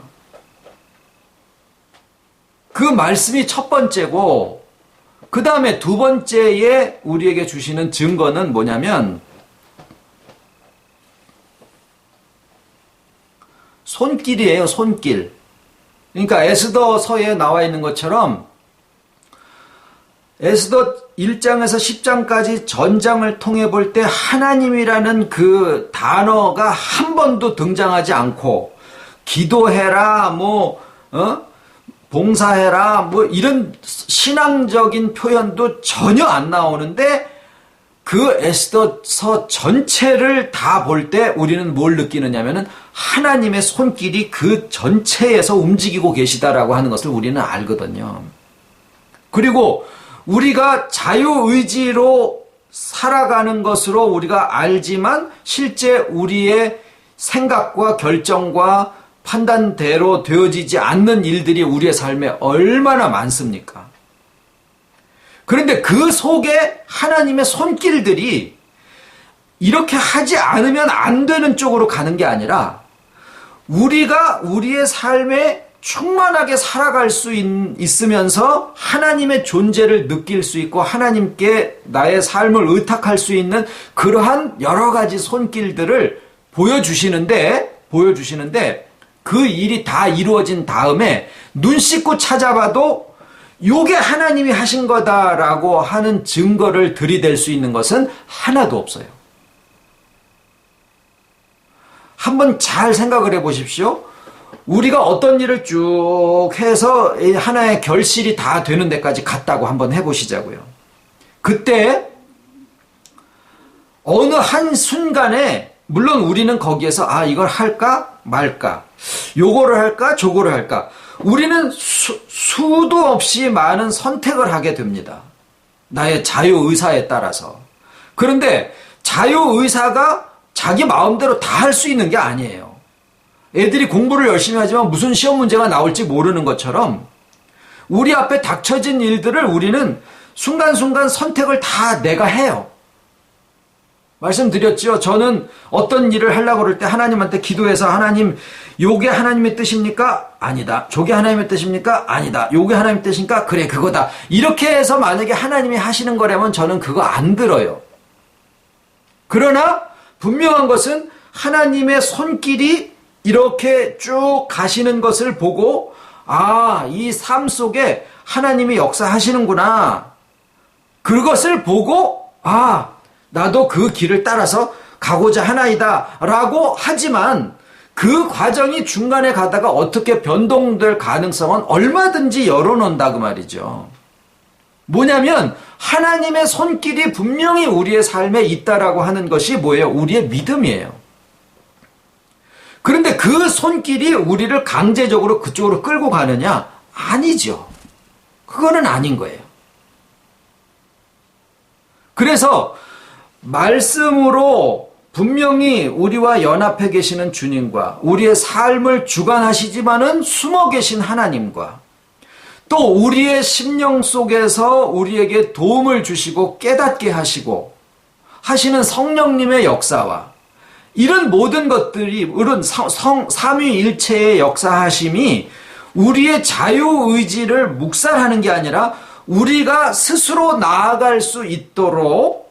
그 말씀이 첫 번째고 그 다음에 두 번째에 우리에게 주시는 증거는 뭐냐면 손길이에요. 손길. 그러니까 에스더서에 나와 있는 것처럼 에스더 1장에서 10장까지 전장을 통해 볼 때 하나님이라는 그 단어가 한 번도 등장하지 않고 기도해라 봉사해라 이런 신앙적인 표현도 전혀 안 나오는데 그 에스더서 전체를 다 볼 때 우리는 뭘 느끼느냐면은 하나님의 손길이 그 전체에서 움직이고 계시다라고 하는 것을 우리는 알거든요. 그리고 우리가 자유의지로 살아가는 것으로 우리가 알지만 실제 우리의 생각과 결정과 판단대로 되어지지 않는 일들이 우리의 삶에 얼마나 많습니까? 그런데 그 속에 하나님의 손길들이 이렇게 하지 않으면 안 되는 쪽으로 가는 게 아니라 우리가 우리의 삶에 충만하게 살아갈 수 있으면서 하나님의 존재를 느낄 수 있고 하나님께 나의 삶을 의탁할 수 있는 그러한 여러 가지 손길들을 보여주시는데 그 일이 다 이루어진 다음에 눈 씻고 찾아봐도 요게 하나님이 하신 거다라고 하는 증거를 들이댈 수 있는 것은 하나도 없어요. 한번 잘 생각을 해보십시오. 우리가 어떤 일을 쭉 해서 하나의 결실이 다 되는 데까지 갔다고 한번 해보시자고요. 그때 어느 한 순간에 물론 우리는 거기에서 아 이걸 할까 말까 요거를 할까 저거를 할까 우리는 수도 없이 많은 선택을 하게 됩니다. 나의 자유의사에 따라서. 그런데 자유의사가 자기 마음대로 다 할 수 있는 게 아니에요. 애들이 공부를 열심히 하지만 무슨 시험 문제가 나올지 모르는 것처럼 우리 앞에 닥쳐진 일들을 우리는 순간순간 선택을 다 내가 해요. 말씀드렸죠. 저는 어떤 일을 하려고 그럴 때 하나님한테 기도해서 하나님 요게 하나님의 뜻입니까? 아니다. 저게 하나님의 뜻입니까? 아니다. 요게 하나님의 뜻입니까? 그래 그거다. 이렇게 해서 만약에 하나님이 하시는 거라면 저는 그거 안 들어요. 그러나 분명한 것은 하나님의 손길이 이렇게 쭉 가시는 것을 보고 아, 이 삶 속에 하나님이 역사하시는구나. 그것을 보고 아, 나도 그 길을 따라서 가고자 하나이다 라고 하지만 그 과정이 중간에 가다가 어떻게 변동될 가능성은 얼마든지 열어놓는다 그 말이죠. 뭐냐면 하나님의 손길이 분명히 우리의 삶에 있다라고 하는 것이 뭐예요? 우리의 믿음이에요. 그런데 그 손길이 우리를 강제적으로 그쪽으로 끌고 가느냐? 아니죠. 그거는 아닌 거예요. 그래서 말씀으로 분명히 우리와 연합해 계시는 주님과 우리의 삶을 주관하시지만은 숨어 계신 하나님과 또 우리의 심령 속에서 우리에게 도움을 주시고 깨닫게 하시고 하시는 성령님의 역사와 이런 모든 것들이 이런 삼위일체의 역사하심이 우리의 자유의지를 묵살하는 게 아니라 우리가 스스로 나아갈 수 있도록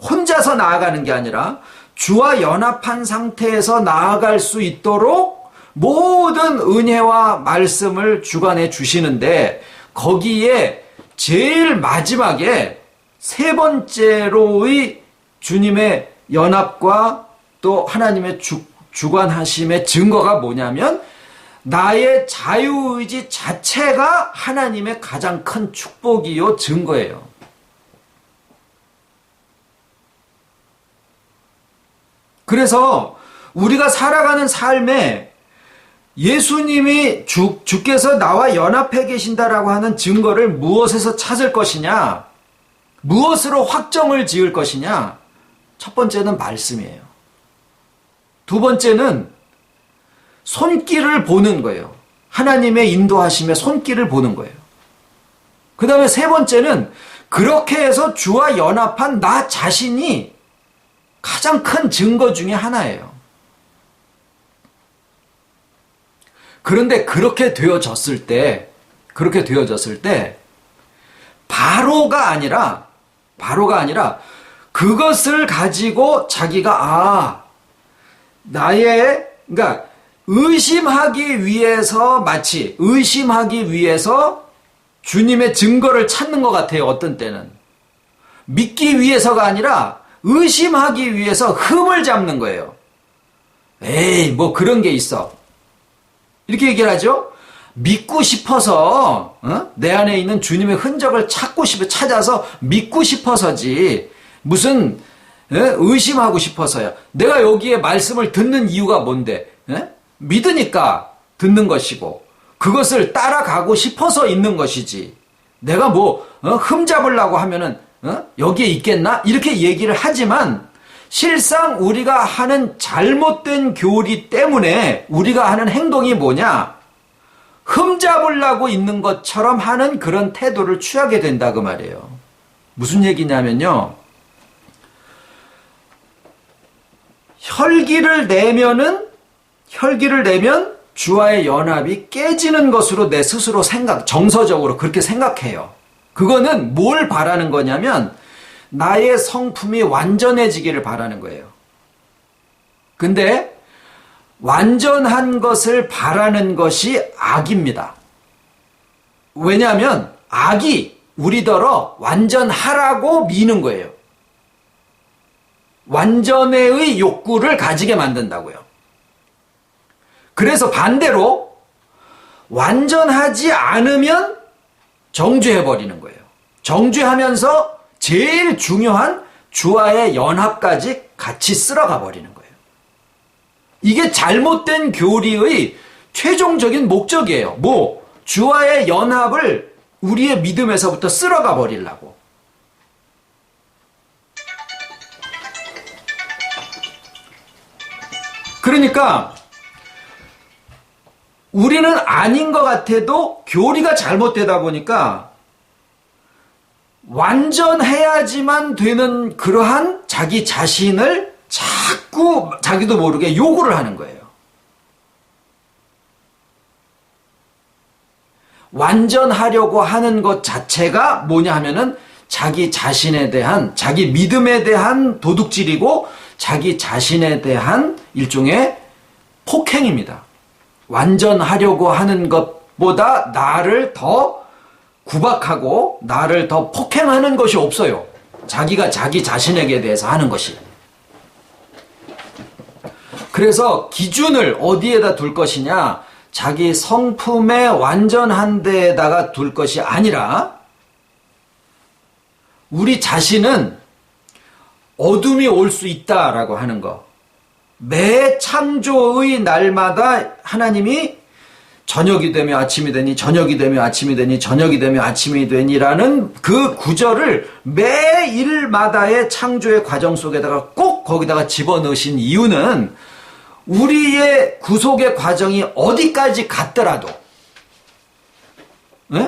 혼자서 나아가는 게 아니라 주와 연합한 상태에서 나아갈 수 있도록 모든 은혜와 말씀을 주관해 주시는데 거기에 제일 마지막에 세 번째로의 주님의 연합과 또 하나님의 주관하심의 증거가 뭐냐면 나의 자유의지 자체가 하나님의 가장 큰 축복이요 증거예요. 그래서 우리가 살아가는 삶에 예수님이 주께서 나와 연합해 계신다라고 하는 증거를 무엇에서 찾을 것이냐? 무엇으로 확정을 지을 것이냐? 첫 번째는 말씀이에요. 두 번째는 손길을 보는 거예요. 하나님의 인도하심의 손길을 보는 거예요. 그 다음에 세 번째는 그렇게 해서 주와 연합한 나 자신이 가장 큰 증거 중에 하나예요. 그런데 그렇게 되어졌을 때 바로가 아니라 그것을 가지고 자기가 그러니까 의심하기 위해서 주님의 증거를 찾는 것 같아요. 어떤 때는 믿기 위해서가 아니라 의심하기 위해서 흠을 잡는 거예요. 에이, 뭐 그런 게 있어. 이렇게 얘기를 하죠. 믿고 싶어서 내 안에 있는 주님의 흔적을 찾아서 믿고 싶어서지 무슨 의심하고 싶어서야. 내가 여기에 말씀을 듣는 이유가 뭔데? 믿으니까 듣는 것이고 그것을 따라가고 싶어서 있는 것이지. 내가 흠 잡으려고 하면은 여기에 있겠나? 이렇게 얘기를 하지만 실상 우리가 하는 잘못된 교리 때문에 우리가 하는 행동이 뭐냐? 흠 잡으려고 있는 것처럼 하는 그런 태도를 취하게 된다 그 말이에요. 무슨 얘기냐면요. 혈기를 내면 주와의 연합이 깨지는 것으로 내 스스로 정서적으로 그렇게 생각해요. 그거는 뭘 바라는 거냐면 나의 성품이 완전해지기를 바라는 거예요. 근데 완전한 것을 바라는 것이 악입니다. 왜냐하면 악이 우리더러 완전하라고 미는 거예요. 완전의 욕구를 가지게 만든다고요. 그래서 반대로 완전하지 않으면 정죄해버리는 거예요. 정죄하면서 제일 중요한 주와의 연합까지 같이 쓸어가 버리는 거예요. 이게 잘못된 교리의 최종적인 목적이에요. 주와의 연합을 우리의 믿음에서부터 쓸어가 버리려고. 그러니까 우리는 아닌 것 같아도 교리가 잘못되다 보니까 완전해야지만 되는 그러한 자기 자신을 자꾸 자기도 모르게 요구를 하는 거예요. 완전하려고 하는 것 자체가 뭐냐 하면은 자기 자신에 대한, 자기 믿음에 대한 도둑질이고 자기 자신에 대한 일종의 폭행입니다. 완전하려고 하는 것보다 나를 더 구박하고 나를 더 폭행하는 것이 없어요. 자기가 자기 자신에게 대해서 하는 것이. 그래서 기준을 어디에다 둘 것이냐, 자기 성품의 완전한 데에다가 둘 것이 아니라 우리 자신은 어둠이 올 수 있다라고 하는 거. 매 창조의 날마다 하나님이 저녁이 되며 아침이 되니, 저녁이 되며 아침이 되니, 저녁이 되며 아침이 되니라는 그 구절을 매일마다의 창조의 과정 속에다가 꼭 거기다가 집어넣으신 이유는 우리의 구속의 과정이 어디까지 갔더라도,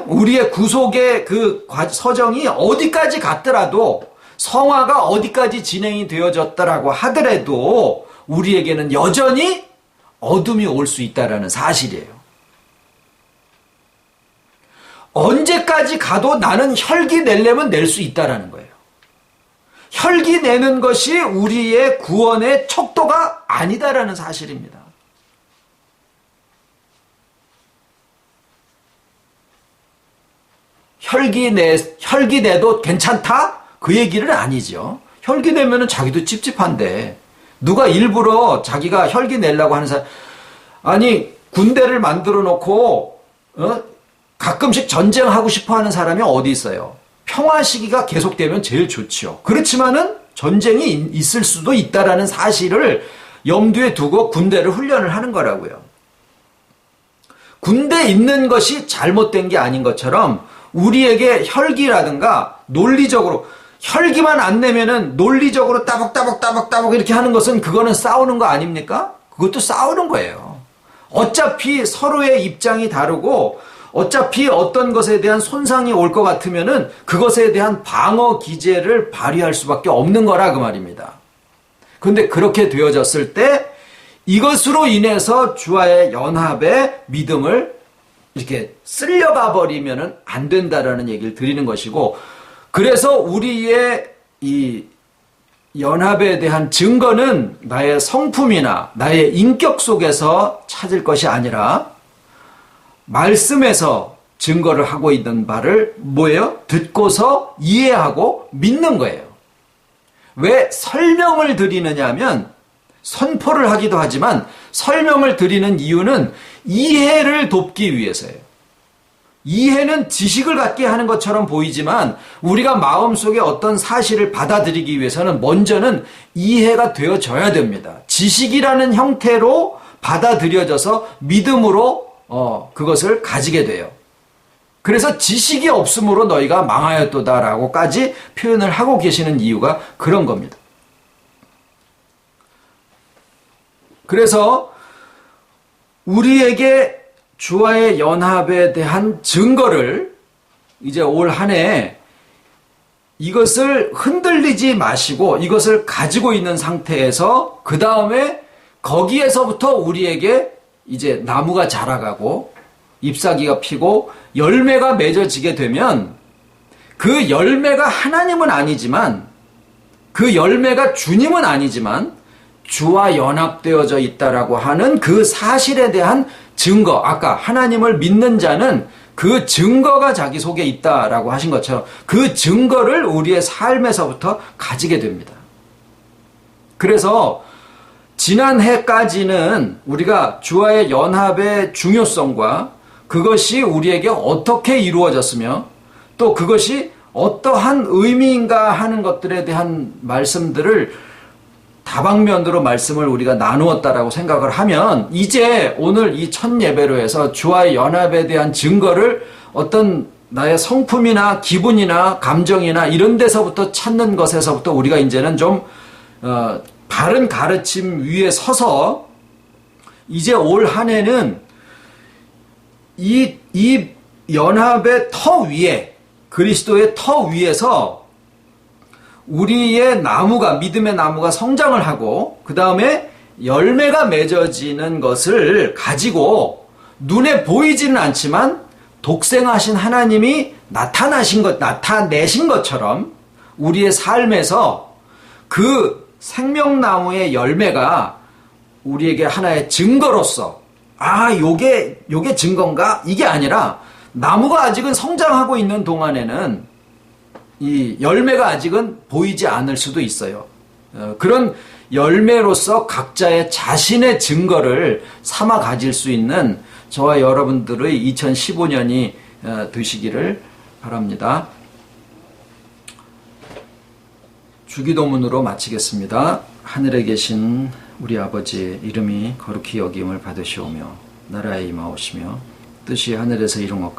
우리의 구속의 그 서정이 어디까지 갔더라도, 성화가 어디까지 진행이 되어졌다라고 하더라도 우리에게는 여전히 어둠이 올 수 있다라는 사실이에요. 언제까지 가도 나는 혈기 내려면 낼 수 있다라는 거예요. 혈기 내는 것이 우리의 구원의 척도가 아니다라는 사실입니다. 혈기 내도 괜찮다? 그 얘기는 아니죠. 혈기 내면은 자기도 찝찝한데, 누가 일부러 자기가 혈기 내려고 하는 사람, 아니, 군대를 만들어 놓고, 가끔씩 전쟁하고 싶어 하는 사람이 어디 있어요? 평화 시기가 계속되면 제일 좋죠. 그렇지만은 전쟁이 있을 수도 있다라는 사실을 염두에 두고 군대를 훈련을 하는 거라고요. 군대에 있는 것이 잘못된 게 아닌 것처럼 우리에게 혈기라든가 논리적으로 혈기만 안 내면은 논리적으로 따박따박 이렇게 하는 것은 그거는 싸우는 거 아닙니까? 그것도 싸우는 거예요. 어차피 서로의 입장이 다르고 어차피 어떤 것에 대한 손상이 올 것 같으면은 그것에 대한 방어 기제를 발휘할 수밖에 없는 거라 그 말입니다. 그런데 그렇게 되어졌을 때 이것으로 인해서 주와의 연합의 믿음을 이렇게 쓸려가 버리면은 안 된다라는 얘기를 드리는 것이고, 그래서 우리의 이 연합에 대한 증거는 나의 성품이나 나의 인격 속에서 찾을 것이 아니라 말씀에서 증거를 하고 있는 바를 뭐예요? 듣고서 이해하고 믿는 거예요. 왜 설명을 드리느냐 하면 선포를 하기도 하지만 설명을 드리는 이유는 이해를 돕기 위해서예요. 이해는 지식을 갖게 하는 것처럼 보이지만 우리가 마음속에 어떤 사실을 받아들이기 위해서는 먼저는 이해가 되어져야 됩니다. 지식이라는 형태로 받아들여져서 믿음으로 그것을 가지게 돼요. 그래서 지식이 없으므로 너희가 망하였도다라고까지 표현을 하고 계시는 이유가 그런 겁니다. 그래서 우리에게 주와의 연합에 대한 증거를 이제 올 한 해 이것을 흔들리지 마시고 이것을 가지고 있는 상태에서 그 다음에 거기에서부터 우리에게 이제 나무가 자라가고 잎사귀가 피고 열매가 맺어지게 되면 그 열매가 하나님은 아니지만 그 열매가 주님은 아니지만 주와 연합되어져 있다라고 하는 그 사실에 대한 증거, 아까 하나님을 믿는 자는 그 증거가 자기 속에 있다라고 하신 것처럼 그 증거를 우리의 삶에서부터 가지게 됩니다. 그래서 지난해까지는 우리가 주와의 연합의 중요성과 그것이 우리에게 어떻게 이루어졌으며 또 그것이 어떠한 의미인가 하는 것들에 대한 말씀들을 다방면으로 말씀을 우리가 나누었다라고 생각을 하면 이제 오늘 이 첫 예배로 해서 주와의 연합에 대한 증거를 어떤 나의 성품이나 기분이나 감정이나 이런 데서부터 찾는 것에서부터 우리가 이제는 좀 바른 가르침 위에 서서 이제 올 한 해는 이 연합의 터 위에 그리스도의 터 위에서 우리의 나무가 믿음의 나무가 성장을 하고 그 다음에 열매가 맺어지는 것을 가지고 눈에 보이지는 않지만 독생하신 하나님이 나타내신 것처럼 우리의 삶에서 그 생명나무의 열매가 우리에게 하나의 증거로서 요게 증거인가? 이게 아니라 나무가 아직은 성장하고 있는 동안에는 이 열매가 아직은 보이지 않을 수도 있어요. 그런 열매로서 각자의 자신의 증거를 삼아 가질 수 있는 저와 여러분들의 2015년이 되시기를 바랍니다. 주기도문으로 마치겠습니다. 하늘에 계신 우리 아버지 이름이 거룩히 여김을 받으시오며 나라에 임하오시며 뜻이 하늘에서 이룬 것